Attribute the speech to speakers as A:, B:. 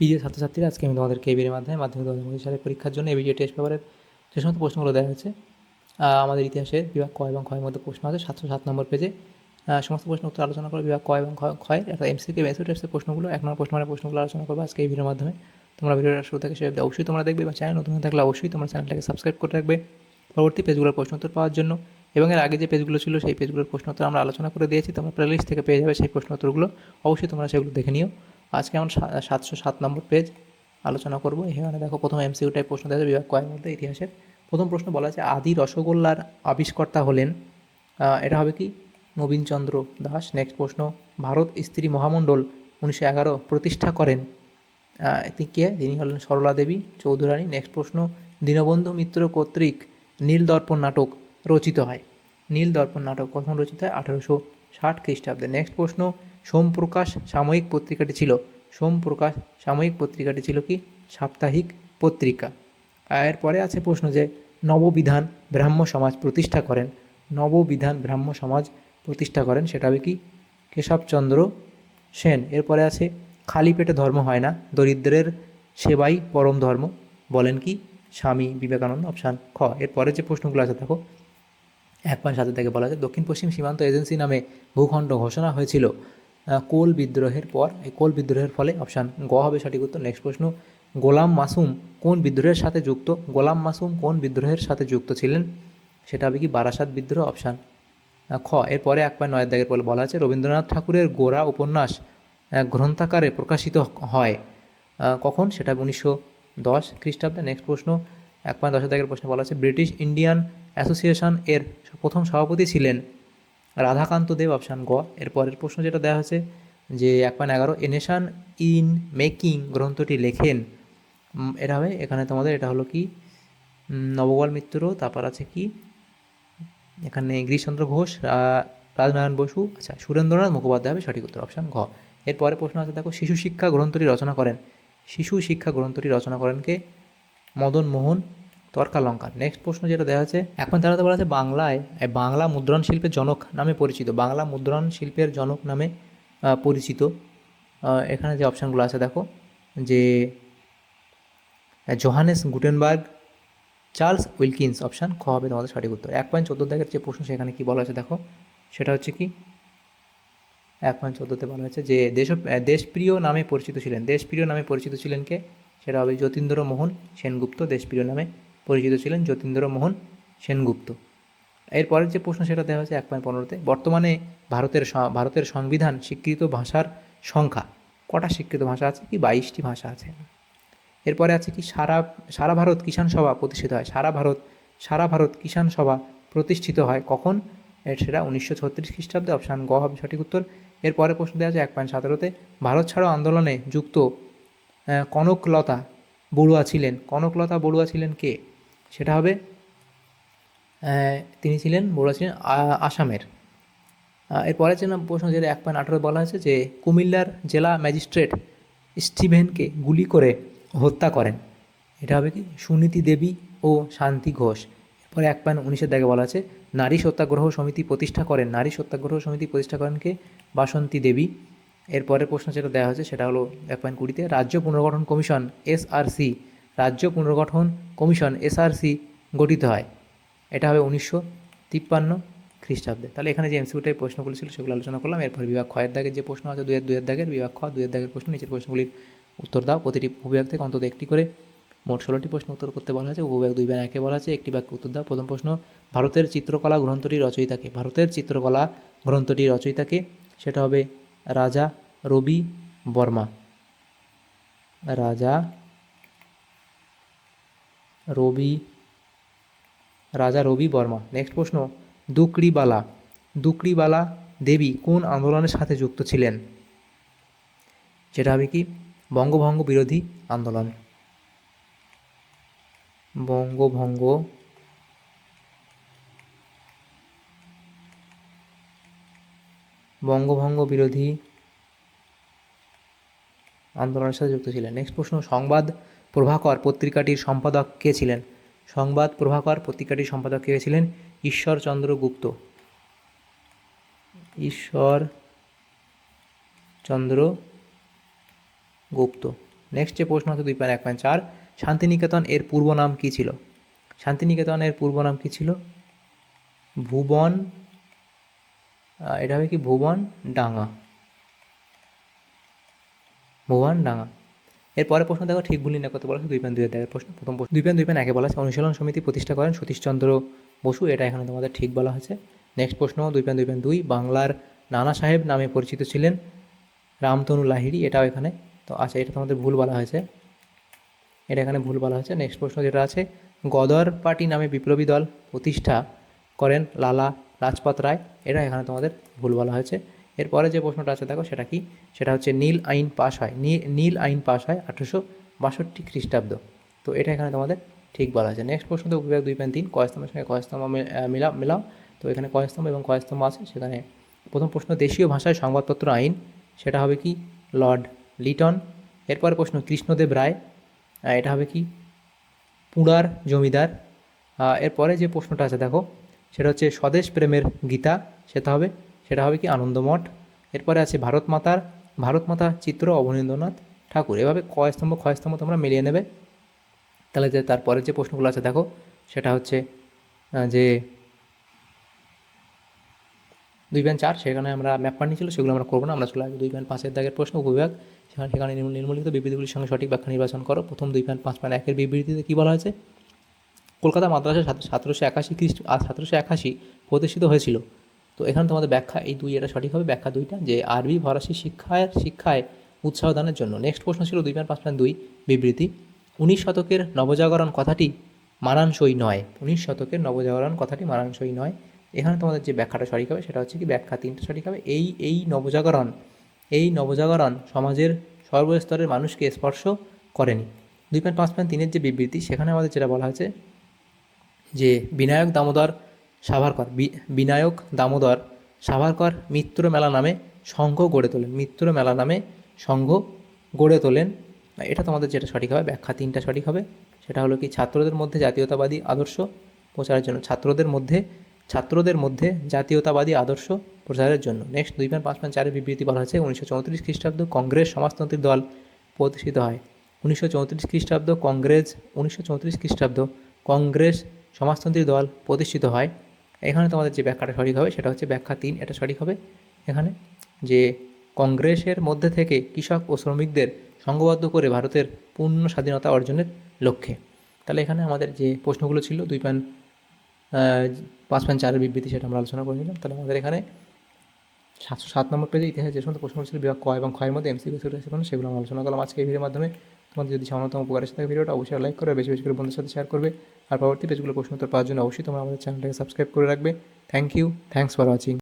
A: প্রিয় ছাত্রছাত্রীরা, আজকে আমি তোমাদের কেবিএর মাধ্যমে মাধ্যমিক 2025 সালের পরীক্ষার জন্য এবিটিএ টেস্ট পেপারের যে সমস্ত প্রশ্নগুলো দেওয়া হয়েছে, আমাদের ইতিহাসের বিভাগ ক এবং ক্ষয়ের মধ্যে প্রশ্ন আছে 707 নম্বর পেজে। সমস্ত প্রশ্ন উত্তর আলোচনা করে বিভাগ ক এবং ক্ষয়ের একটা এমসিকিউ মেথড টেস্টের প্রশ্নগুলো 1 নম্বর প্রশ্নগুলো আলোচনা করবো আজকে এই ভিডিওর মাধ্যমে। তোমরা ভিডিওটা শুরু থেকে শেষ অবধি অবশ্যই তোমরা দেখবে, এবং চ্যানেল নতুন হয়ে থাকলে অবশ্যই তোমার চ্যানেলটাকে সাবস্ক্রাইব করে রাখবে পরবর্তী পেজগুলোর প্রশ্ন উত্তর পাওয়ার জন্য। এবং এর আগে যে পেজগুলো ছিল সেই পেজগুলোর প্রশ্ন উত্তর আমরা আলোচনা করে দিয়েছি, তোমরা প্লেলিস্ট থেকে পেয়ে যাবে সেই প্রশ্ন উত্তরগুলো, অবশ্যই তোমরা সেগুলো দেখে নিও। আজকে আমরা 707 নম্বর পেজ আলোচনা করবো। এখানে দেখো, প্রথম এমসিকিউ টাইপ প্রশ্ন দেওয়া বিভাগ কয়ের মধ্যে ইতিহাসের প্রথম প্রশ্ন বলা আছে আদি রসগোল্লার আবিষ্কর্তা হলেন, এটা হবে কি নবীনচন্দ্র দাস। নেক্সট প্রশ্ন, ভারত স্ত্রী মহামণ্ডল 1911 প্রতিষ্ঠা করেন, তিনি হলেন সরলা দেবী চৌধুরানী। নেক্সট প্রশ্ন, দীনবন্ধু মিত্র কর্তৃক নীলদর্পণ নাটক রচিত হয়। নীলদর্পণ নাটক কখন রচিত হয়? 1860 খ্রিস্টাব্দে। নেক্সট প্রশ্ন, সোমপ্রকাশ সাময়িক পত্রিকাটি ছিল, সোমপ্রকাশ সাময়িক পত্রিকাটি ছিল কি সাপ্তাহিক পত্রিকা। এরপরে আছে প্রশ্ন যে নববিধান ব্রাহ্ম সমাজ প্রতিষ্ঠা করেন, নববিধান ব্রাহ্ম সমাজ প্রতিষ্ঠা করেন, সেটা হবে কি কেশবচন্দ্র সেন। এরপরে আছে খালি পেটে ধর্ম হয় না, দরিদ্রের সেবাই পরম ধর্ম, বলেন কি স্বামী বিবেকানন্দ, অপশান খ। এরপরে যে প্রশ্নগুলো আছে দেখো, 1.7 থেকে বলা আছে দক্ষিণ পশ্চিম সীমান্ত এজেন্সি নামে ভূখণ্ড ঘোষণা হয়েছিল কোল বিদ্রোহের পর। এই কোল বিদ্রোহের ফলে, অপশান গ হবে সঠিক উত্তর। নেক্সট প্রশ্ন, গোলাম মাসুম কোন বিদ্রোহের সাথে যুক্ত, গোলাম মাসুম কোন বিদ্রোহের সাথে যুক্ত ছিলেন, সেটা হবে কি বারাসাত বিদ্রোহ, অপশান খ। এরপরে 1.9 দাগের পরে বলা আছে রবীন্দ্রনাথ ঠাকুরের গোরা উপন্যাস গ্রন্থাকারে প্রকাশিত হয় কখন, সেটা 1910 খ্রিস্টাব্দে। নেক্সট প্রশ্ন, 1.10 দাগের প্রশ্নে বলা আছে ব্রিটিশ ইন্ডিয়ান অ্যাসোসিয়েশন এর প্রথম সভাপতি ছিলেন রাধাকান্ত দেব, অপশান গ। এরপরের প্রশ্ন যেটা দেওয়া হয়েছে যে 1.11 এ নেশান ইন মেকিং গ্রন্থটি লেখেন, এটা হবে এখানে তোমাদের, এটা হলো কি নবগোপাল মিত্র। তারপর আছে কি এখানে গিরিশচন্দ্র ঘোষ, রাজনারায়ণ বসু, আচ্ছা সুরেন্দ্রনাথ মুখোপাধ্যায় হবে সঠিক উত্তর, অপশান ঘ। এরপরে প্রশ্ন আছে দেখো, শিশু শিক্ষা গ্রন্থটি রচনা করেন, শিশু শিক্ষা গ্রন্থটি রচনা করেন কে, মদন মোহন তর্কালঙ্কার। নেক্সট প্রশ্ন যেটা দেওয়া আছে 1.13 বলা আছে বাংলায় বাংলা মুদ্রণ শিল্পের জনক নামে পরিচিত, বাংলা মুদ্রণ শিল্পের জনক নামে পরিচিত। এখানে যে অপশানগুলো আছে দেখো, যে Johannes Gutenberg, Charles Wilkins, option খ হবে তোমাদের সঠিক উত্তর। 1.14 দাগের যে প্রশ্ন সেখানে কি বলা আছে দেখো, সেটা হচ্ছে কি 1.14তে বলা হয়েছে যে দেশপ্রিয় নামে পরিচিত ছিলেন, দেশপ্রিয় নামে পরিচিত ছিলেন কে, সেটা হবে যতীন্দ্রমোহন সেনগুপ্ত, দেশপ্রিয় নামে পরিচিত ছিলেন যতীন্দ্রমোহন সেনগুপ্ত। এরপরের যে প্রশ্ন সেটা দেওয়া হয়েছে 1.15তে, বর্তমানে ভারতের সংবিধান স্বীকৃত ভাষার সংখ্যা কটা স্বীকৃত ভাষা আছে, কি 22টি ভাষা আছে। এরপরে আছে কি সারা ভারত কিষাণ সভা প্রতিষ্ঠিত হয়, সারা ভারত কিষাণ সভা প্রতিষ্ঠিত হয় কখন, সেটা 1936 খ্রিস্টাব্দে, অপশান গ হবে সঠিক উত্তর। এরপরে প্রশ্ন দেওয়া আছে 1.17তে ভারত ছাড়ো আন্দোলনে যুক্ত কনকলতা বড়ুয়া ছিলেন, কনকলতা বড়ুয়া ছিলেন কে, সেটা হবে তিনি ছিলেন বড়ুয়া ছিলেন আসামের। এরপরে যে প্রশ্ন যেটা 1.18 বলা হয়েছে যে কুমিল্লার জেলা ম্যাজিস্ট্রেট স্টিভেনকে গুলি করে হত্যা করেন, এটা হবে কি সুনীতি দেবী ও শান্তি ঘোষ। এরপরে 1.19 দাগে বলা আছে নারী সত্যাগ্রহ সমিতি প্রতিষ্ঠা করেন, নারী সত্যাগ্রহ সমিতি প্রতিষ্ঠা করেন কে, বাসন্তী দেবী। এরপরের প্রশ্ন যেটা দেওয়া হয়েছে সেটা হলো 1.20তে রাজ্য পুনর্গঠন কমিশন এসআরসি, রাজ্য পুনর্গঠন কমিশন এসআরসি গঠিত হয়, এটা হবে 1953 খ্রিস্টাব্দে। তাহলে এখানে যে এমসিকিউ প্রশ্নগুলো ছিল সেগুলো আলোচনা করলাম। এরপর বিভাগ ক্ষয়ের দাগের যে প্রশ্ন আছে দুয়ের দাগের, বিভাগ খ 2 দাগের প্রশ্ন, নিচের প্রশ্নগুলির উত্তর দাও। প্রতিটি উপবিভাগ থেকে অন্তত একটি করে মোট 16টি প্রশ্ন উত্তর করতে বলা হয়েছে। উপবিভাগ 2/1 বলা আছে একটি বাক্যে উত্তর দাও। প্রথম প্রশ্ন, ভারতের চিত্রকলা গ্রন্থটি রচয়িতাকে, ভারতের চিত্রকলা গ্রন্থটি রচয়িতাকে, সেটা হবে রাজা রবি বর্মা, রাজা রবি বর্মা। নেক্সট প্রশ্ন, দুকড়িবালা দেবী কোন আন্দোলনের সাথে যুক্ত ছিলেন, সেটা হবে কি বঙ্গভঙ্গ বিরোধী আন্দোলন, বঙ্গভঙ্গ বিরোধী আন্দোলনের সাথে যুক্ত ছিলেন। নেক্সট প্রশ্ন, সংবাদ প্রভাকর পত্রিকাটির সম্পাদক কে ছিলেন, সংবাদ প্রভাকর পত্রিকাটির সম্পাদক কে ছিলেন, ঈশ্বরচন্দ্র গুপ্ত, ঈশ্বরচন্দ্র গুপ্ত। নেক্সট যে প্রশ্ন হচ্ছে 2.1.4, শান্তিনিকেতন এর পূর্ব নাম কী ছিল? শান্তিনিকেতনের পূর্ব নাম কী ছিল? ভুবন, এটা হবে কি ভুবন ডাঙা, ভুবন ডাঙা। এরপরে প্রশ্ন দেখো ঠিক ভুল নির্ণয় করতে বলা হচ্ছে 2.2 এর প্রশ্ন। প্রথম প্রশ্ন 2.2.1 বলা আছে অনুশীলন সমিতি প্রতিষ্ঠা করেন সতীশচন্দ্র বসু, এটা এখানে তোমাদের ঠিক বলা হয়েছে। নেক্সট প্রশ্ন 2.2.2, বাংলার নানা সাহেব নামে পরিচিত ছিলেন রামতনু লাহিড়ী, এটাও এখানে তো আচ্ছা, এটা তোমাদের ভুল বলা হয়েছে, এটা এখানে ভুল বলা হয়েছে। নেক্সট প্রশ্ন যেটা আছে, গদর পার্টি নামে বিপ্লবী দল প্রতিষ্ঠা করেন লালা লাজপত রায়, এটা এখানে তোমাদের ভুল বলা হয়েছে। এরপরে যে প্রশ্নটা আছে দেখো সেটা কি, সেটা হচ্ছে নীল আইন পাস হয়, নীল আইন পাস হয় 1862 খ্রিস্টাব্দ, তো এটা এখানে তোমাদের ঠিক বলা হয়েছে। নেক্সট প্রশ্ন তো বিভাগ 2.3, কয়স্তম্ভের সঙ্গে কয়স্তম্ভ মিলাও, তো এখানে কয়স্তম্ভ এবং কয়স্তম্ভ আছে সেখানে। প্রথম প্রশ্ন দেশীয় ভাষায় সংবাদপত্র আইন, সেটা হবে কি লর্ড লিটন। এরপরে প্রশ্ন কৃষ্ণদেব রায়, এটা হবে কি পুরার জমিদার। এরপরে যে প্রশ্নটা আছে দেখো সেটা হচ্ছে স্বদেশ প্রেমের গীতা, সেটা হবে কি আনন্দমঠ। এরপরে আছে ভারত মাতা চিত্র অবনীন্দ্রনাথ ঠাকুর। এভাবে ক্ষয়স্তম্ভ তোমরা মিলিয়ে নেবে। তাহলে যে তারপরে যে প্রশ্নগুলো আছে দেখো সেটা হচ্ছে যে 2.4, সেখানে আমরা ম্যাপ পার নিয়েছিল, সেগুলো আমরা করবো না, আমরা চলে আসবো 2.5 দাগের প্রশ্ন উপবিভাগ। সেখানে নিম্নলিখিত বিবৃতিগুলির সঙ্গে সঠিক ব্যাখ্যা নির্বাচন করো। প্রথম 2.5.1 বিবৃতিতে কী বলা হয়েছে, কলকাতা মাদ্রাসা 1781 প্রতিষ্ঠিত হয়েছিল, তো এখানে তোমাদের ব্যাখ্যা এই দুই, এটা সঠিক হবে ব্যাখ্যা দুইটা, যে আরবি ফরাসি শিক্ষায় উৎসাহ দানের জন্য। নেক্সট প্রশ্ন ছিল 2.5.2 বিবৃতি, 19 শতকের নবজাগরণ কথাটি মানানসই নয়, 19 শতকের নবজাগরণ কথাটি মানানসই নয়। এখানে তোমাদের যে ব্যাখ্যাটা সঠিক হবে সেটা হচ্ছে কি ব্যাখ্যা 3টা সঠিক হবে। এই নবজাগরণ সমাজের সর্বস্তরের মানুষকে স্পর্শ করেনি। 2.5.3 যে বিবৃতি, সেখানে আমাদের যেটা বলা হয়েছে যে বিনায়ক দামোদর সাভারকর মিত্র মেলা নামে সংঘ গড়ে তোলেন, এটা তোমাদের যেটা সঠিক হবে ব্যাখ্যা 3টা সঠিক হবে। সেটা হলো কি ছাত্রদের মধ্যে জাতীয়তাবাদী আদর্শ প্রচারের জন্য, ছাত্রদের মধ্যে জাতীয়তাবাদী আদর্শ প্রচারের জন্য। নেক্সট 2.5.4 বিবৃতি বলা হয়েছে 1934 খ্রিস্টাব্দ কংগ্রেস সমাজতন্ত্রী দল প্রতিষ্ঠিত হয়। 1934 খ্রিস্টাব্দ কংগ্রেস সমাজতন্ত্রী দল প্রতিষ্ঠিত হয়। এখানে তোমাদের যে ব্যাখ্যাটা সঠিক হবে সেটা হচ্ছে ব্যাখ্যা 3, এটা সঠিক হবে এখানে, যে কংগ্রেসের মধ্যে থেকে কৃষক ও শ্রমিকদের সংঘবদ্ধ করে ভারতের পূর্ণ স্বাধীনতা অর্জনের লক্ষ্যে। তাহলে এখানে আমাদের যে প্রশ্নগুলো ছিল 2.5.4 বিবৃতি, সেটা আমরা আলোচনা করে নিলাম। তাহলে আমাদের এখানে 707 নম্বর পেজে ইতিহাসে যে সমস্ত প্রশ্নগুলো ছিল বিভাগ ক এবং ক্ষয়ের মধ্যে এমসিকিউ সেগুলো আমরা আলোচনা করলাম আজকে এই ভিডিওর মাধ্যমে। তোমাদের যদি সামান্যতম উপকার এসে থাকে ভিডিওটা অবশ্যই লাইক করবে, বেশি বেশি করে বন্ধুদের সাথে শেয়ার করবে, আর পরবর্তী পেজগুলো প্রশ্ন উত্তর পাওয়ার জন্য অবশ্যই তোমরা আমাদের চ্যানেলটাকে সাবস্ক্রাইব করে রাখবে। Thanks for watching.